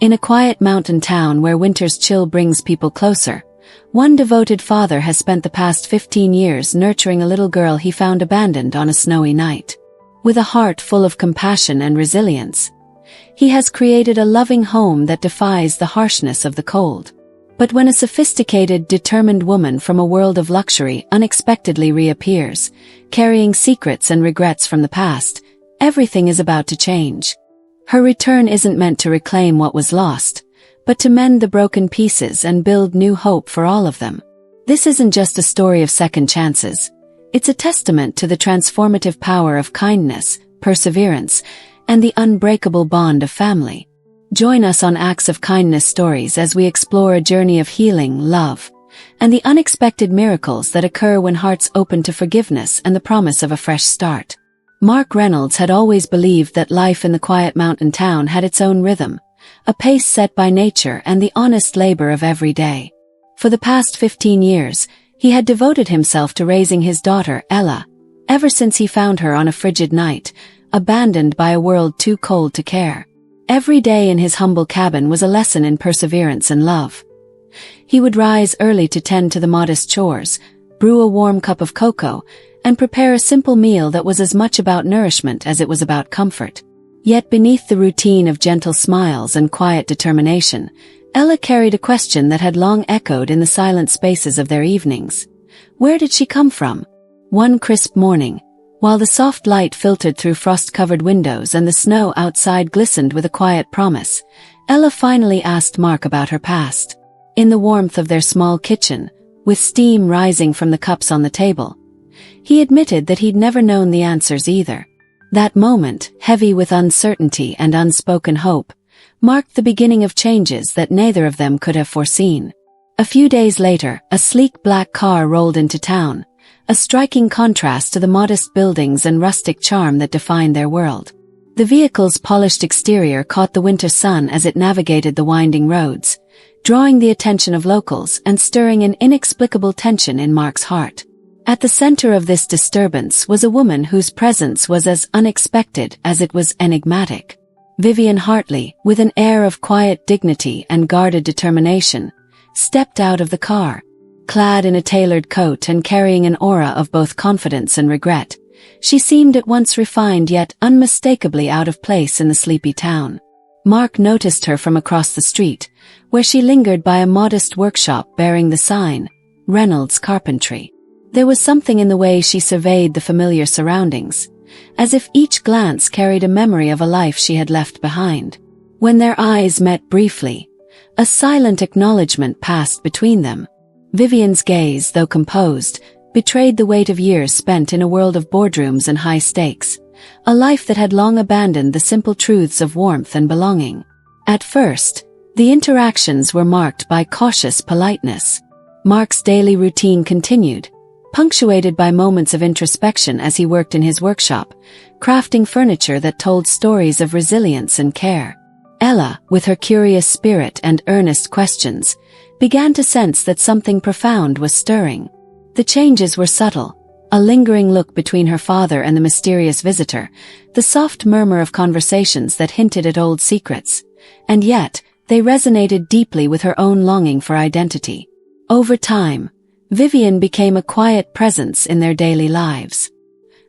In a quiet mountain town where winter's chill brings people closer, one devoted father has spent the past 15 years nurturing a little girl he found abandoned on a snowy night. With a heart full of compassion and resilience, he has created a loving home that defies the harshness of the cold. But when a sophisticated, determined woman from a world of luxury unexpectedly reappears, carrying secrets and regrets from the past, everything is about to change. Her return isn't meant to reclaim what was lost, but to mend the broken pieces and build new hope for all of them. This isn't just a story of second chances. It's a testament to the transformative power of kindness, perseverance, and the unbreakable bond of family. Join us on Acts of Kindness Stories as we explore a journey of healing, love, and the unexpected miracles that occur when hearts open to forgiveness and the promise of a fresh start. Mark Reynolds had always believed that life in the quiet mountain town had its own rhythm, a pace set by nature and the honest labor of every day. For the past 15 years, he had devoted himself to raising his daughter, Ella, ever since he found her on a frigid night, abandoned by a world too cold to care. Every day in his humble cabin was a lesson in perseverance and love. He would rise early to tend to the modest chores, brew a warm cup of cocoa, and prepare a simple meal that was as much about nourishment as it was about comfort. Yet beneath the routine of gentle smiles and quiet determination, Ella carried a question that had long echoed in the silent spaces of their evenings. Where did she come from? One crisp morning, while the soft light filtered through frost-covered windows and the snow outside glistened with a quiet promise, Ella finally asked Mark about her past. In the warmth of their small kitchen, with steam rising from the cups on the table, he admitted that he'd never known the answers either. That moment, heavy with uncertainty and unspoken hope, marked the beginning of changes that neither of them could have foreseen. A few days later, a sleek black car rolled into town, a striking contrast to the modest buildings and rustic charm that defined their world. The vehicle's polished exterior caught the winter sun as it navigated the winding roads, drawing the attention of locals and stirring an inexplicable tension in Mark's heart. At the center of this disturbance was a woman whose presence was as unexpected as it was enigmatic. Vivian Hartley, with an air of quiet dignity and guarded determination, stepped out of the car. Clad in a tailored coat and carrying an aura of both confidence and regret, she seemed at once refined yet unmistakably out of place in the sleepy town. Mark noticed her from across the street, where she lingered by a modest workshop bearing the sign, Reynolds Carpentry. There was something in the way she surveyed the familiar surroundings, as if each glance carried a memory of a life she had left behind. When their eyes met briefly, a silent acknowledgement passed between them. Vivian's gaze, though composed, betrayed the weight of years spent in a world of boardrooms and high stakes, a life that had long abandoned the simple truths of warmth and belonging. At first, the interactions were marked by cautious politeness. Mark's daily routine continued, punctuated by moments of introspection as he worked in his workshop, crafting furniture that told stories of resilience and care. Ella, with her curious spirit and earnest questions, began to sense that something profound was stirring. The changes were subtle, a lingering look between her father and the mysterious visitor, the soft murmur of conversations that hinted at old secrets, and yet, they resonated deeply with her own longing for identity. Over time, Vivian became a quiet presence in their daily lives.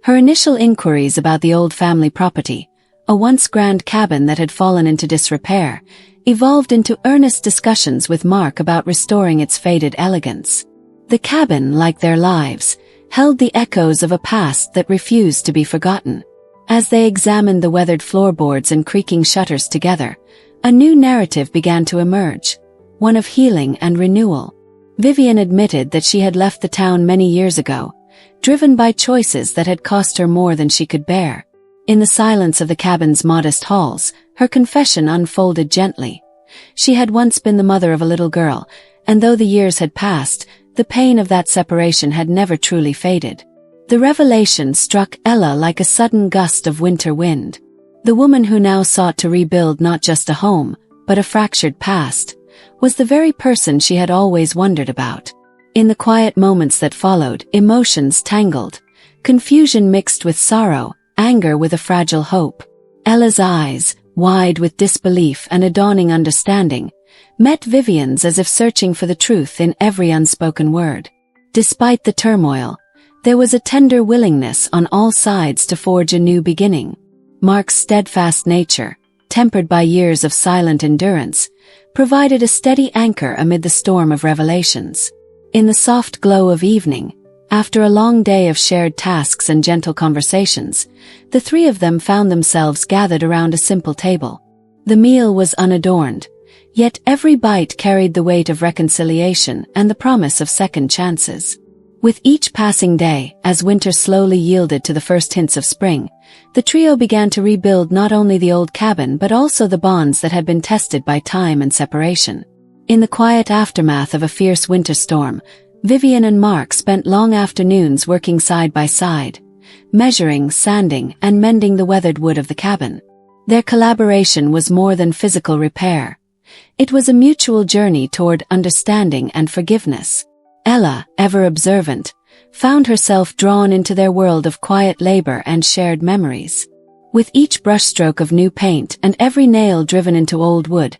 Her initial inquiries about the old family property, a once grand cabin that had fallen into disrepair, evolved into earnest discussions with Mark about restoring its faded elegance. The cabin, like their lives, held the echoes of a past that refused to be forgotten. As they examined the weathered floorboards and creaking shutters together, a new narrative began to emerge, one of healing and renewal. Vivian admitted that she had left the town many years ago, driven by choices that had cost her more than she could bear. In the silence of the cabin's modest halls, her confession unfolded gently. She had once been the mother of a little girl, and though the years had passed, the pain of that separation had never truly faded. The revelation struck Ella like a sudden gust of winter wind. The woman who now sought to rebuild not just a home, but a fractured past, was the very person she had always wondered about. In the quiet moments that followed, emotions tangled, confusion mixed with sorrow, anger with a fragile hope. Ella's eyes, wide with disbelief and a dawning understanding, met Vivian's as if searching for the truth in every unspoken word. Despite the turmoil, there was a tender willingness on all sides to forge a new beginning. Mark's steadfast nature, tempered by years of silent endurance, provided a steady anchor amid the storm of revelations. In the soft glow of evening, after a long day of shared tasks and gentle conversations, the three of them found themselves gathered around a simple table. The meal was unadorned, yet every bite carried the weight of reconciliation and the promise of second chances. With each passing day, as winter slowly yielded to the first hints of spring, the trio began to rebuild not only the old cabin but also the bonds that had been tested by time and separation. In the quiet aftermath of a fierce winter storm, Vivian and Mark spent long afternoons working side by side, measuring, sanding, and mending the weathered wood of the cabin. Their collaboration was more than physical repair. It was a mutual journey toward understanding and forgiveness. Ella, ever observant, found herself drawn into their world of quiet labor and shared memories. With each brushstroke of new paint and every nail driven into old wood,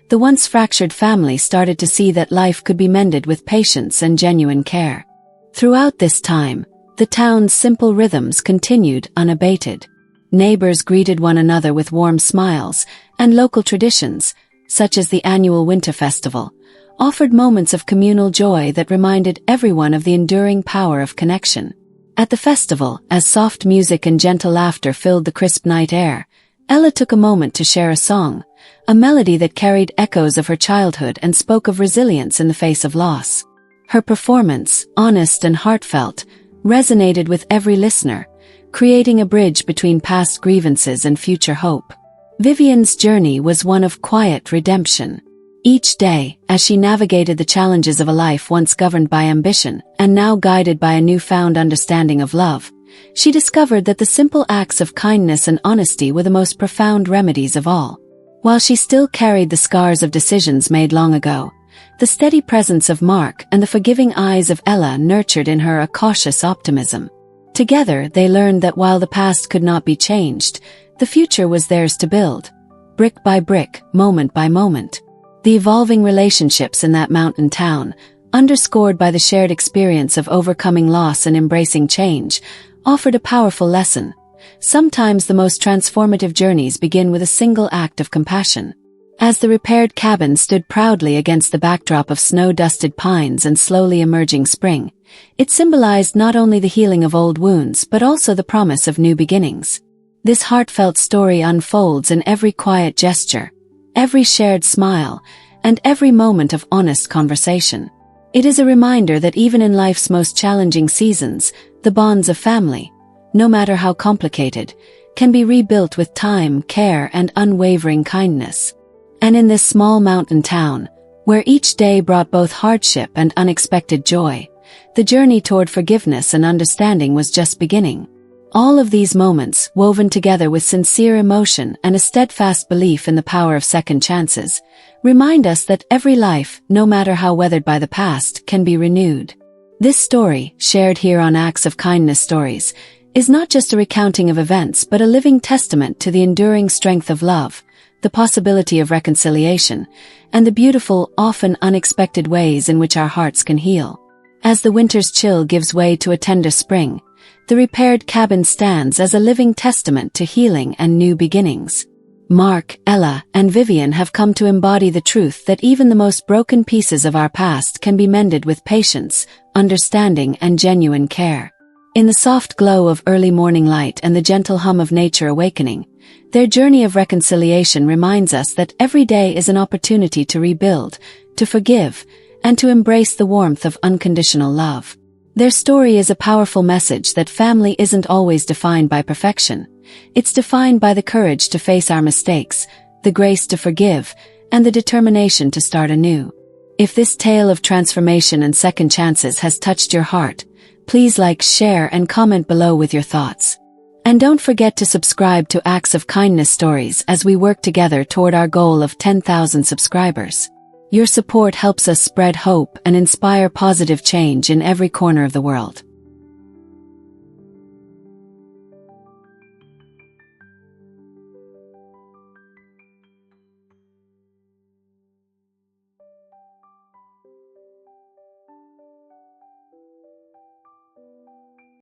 the once fractured family started to see that life could be mended with patience and genuine care. Throughout this time, the town's simple rhythms continued unabated. Neighbors greeted one another with warm smiles, and local traditions, such as the annual Winter Festival, offered moments of communal joy that reminded everyone of the enduring power of connection. At the festival, as soft music and gentle laughter filled the crisp night air, Ella took a moment to share a song, a melody that carried echoes of her childhood and spoke of resilience in the face of loss. Her performance, honest and heartfelt, resonated with every listener, creating a bridge between past grievances and future hope. Vivian's journey was one of quiet redemption. Each day, as she navigated the challenges of a life once governed by ambition and now guided by a newfound understanding of love, she discovered that the simple acts of kindness and honesty were the most profound remedies of all. While she still carried the scars of decisions made long ago, the steady presence of Mark and the forgiving eyes of Ella nurtured in her a cautious optimism. Together, they learned that while the past could not be changed, the future was theirs to build, brick by brick, moment by moment. The evolving relationships in that mountain town, underscored by the shared experience of overcoming loss and embracing change, offered a powerful lesson. Sometimes the most transformative journeys begin with a single act of compassion. As the repaired cabin stood proudly against the backdrop of snow-dusted pines and slowly emerging spring, it symbolized not only the healing of old wounds but also the promise of new beginnings. This heartfelt story unfolds in every quiet gesture, every shared smile, and every moment of honest conversation. It is a reminder that even in life's most challenging seasons, the bonds of family, no matter how complicated, can be rebuilt with time, care, and unwavering kindness. And in this small mountain town, where each day brought both hardship and unexpected joy, the journey toward forgiveness and understanding was just beginning. All of these moments, woven together with sincere emotion and a steadfast belief in the power of second chances, remind us that every life, no matter how weathered by the past, can be renewed. This story, shared here on Acts of Kindness Stories, is not just a recounting of events but a living testament to the enduring strength of love, the possibility of reconciliation, and the beautiful, often unexpected ways in which our hearts can heal. As the winter's chill gives way to a tender spring, the repaired cabin stands as a living testament to healing and new beginnings. Mark, Ella, and Vivian have come to embody the truth that even the most broken pieces of our past can be mended with patience, understanding, and genuine care. In the soft glow of early morning light and the gentle hum of nature awakening, their journey of reconciliation reminds us that every day is an opportunity to rebuild, to forgive, and to embrace the warmth of unconditional love. Their story is a powerful message that family isn't always defined by perfection. It's defined by the courage to face our mistakes, the grace to forgive, and the determination to start anew. If this tale of transformation and second chances has touched your heart, please like, share, and comment below with your thoughts. And don't forget to subscribe to Acts of Kindness Stories as we work together toward our goal of 10,000 subscribers. Your support helps us spread hope and inspire positive change in every corner of the world.